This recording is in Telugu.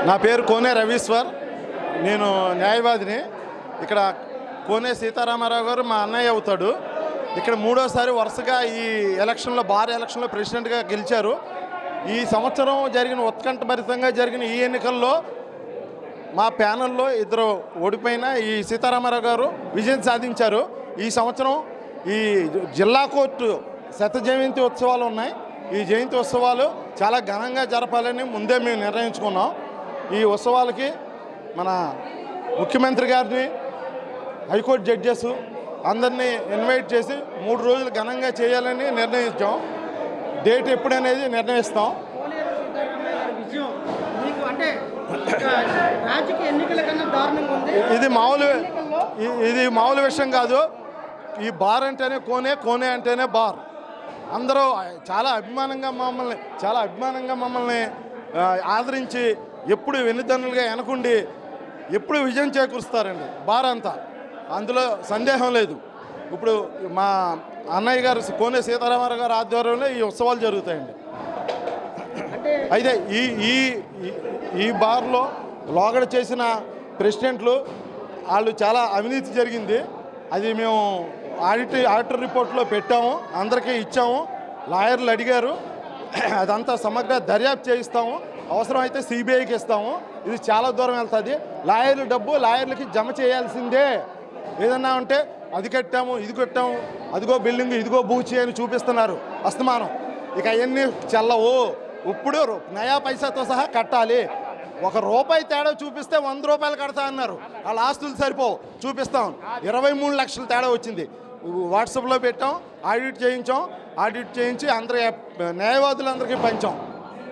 నా పేరు కోనే రవీశ్వర్. నేను న్యాయవాదిని. ఇక్కడ కోనే సీతారామారావు గారు మా అన్నయ్య అవుతాడు. ఇక్కడ మూడోసారి వరుసగా ఈ ఎలక్షన్లో, బార్ ఎలక్షన్లో ప్రెసిడెంట్గా గెలిచారు. ఈ సంవత్సరం జరిగిన ఉత్కంఠభరితంగా జరిగిన ఈ ఎన్నికల్లో మా ప్యానల్లో ఇద్దరు ఓడిపోయిన ఈ సీతారామారావు గారు విజయం సాధించారు. ఈ సంవత్సరం ఈ జిల్లా కోర్టు శత జయంతి ఉత్సవాలు ఉన్నాయి. ఈ జయంతి ఉత్సవాలు చాలా ఘనంగా జరపాలని ముందే మేము నిర్ణయించుకున్నాం. ఈ ఉత్సవాలకి మన ముఖ్యమంత్రి గారిని, హైకోర్టు జడ్జెస్ అందరినీ ఇన్వైట్ చేసి 3 రోజులు ఘనంగా చేయాలని నిర్ణయించాం. డేట్ ఎప్పుడనేది నిర్ణయిస్తాం. ఇది మామూలు విషయం కాదు. ఈ బార్ అంటేనే కోనే, కోనే అంటేనే బార్. అందరూ చాలా అభిమానంగా మమ్మల్ని ఆదరించి ఎప్పుడు వెన్నుదన్నులుగా వెనకుండి ఎప్పుడు విజయం చేకూరుస్తారండి బార్ అంతా. అందులో సందేహం లేదు. ఇప్పుడు మా అన్నయ్య గారు కోనే సీతారామారావు గారు ఆధ్వర్యంలో ఈ ఉత్సవాలు జరుగుతాయండి. అయితే ఈ బార్లో లోగడ చేసిన ప్రెసిడెంట్లు వాళ్ళు చాలా అవినీతి జరిగింది. అది మేము ఆడిటర్ రిపోర్ట్లో పెట్టాము, అందరికీ ఇచ్చాము. లాయర్లు అడిగారు, అదంతా సమగ్ర దర్యాప్తు చేయిస్తాము, అవసరమైతే సిబిఐకి ఇస్తాము. ఇది చాలా దూరం వెళ్తుంది. లాయర్లు డబ్బు లాయర్లకి జమ చేయాల్సిందే. ఏదన్నా ఉంటే అది కట్టాము, ఇది కట్టాము, అదిగో బిల్డింగ్, ఇదిగో బూచి అని చూపిస్తున్నారు అస్తమానం. ఇక అవన్నీ చెల్లవు. ఇప్పుడు నయా పైసాతో సహా కట్టాలి. ₹1 తేడా చూపిస్తే 100 రూపాయలు కడతా అన్నారు. వాళ్ళ ఆస్తులు సరిపోవు, చూపిస్తాం. 23 లక్షల తేడా వచ్చింది. వాట్సాప్లో పెట్టాం, ఆడిట్ చేయించి అందరి న్యాయవాదులందరికీ పంచాం.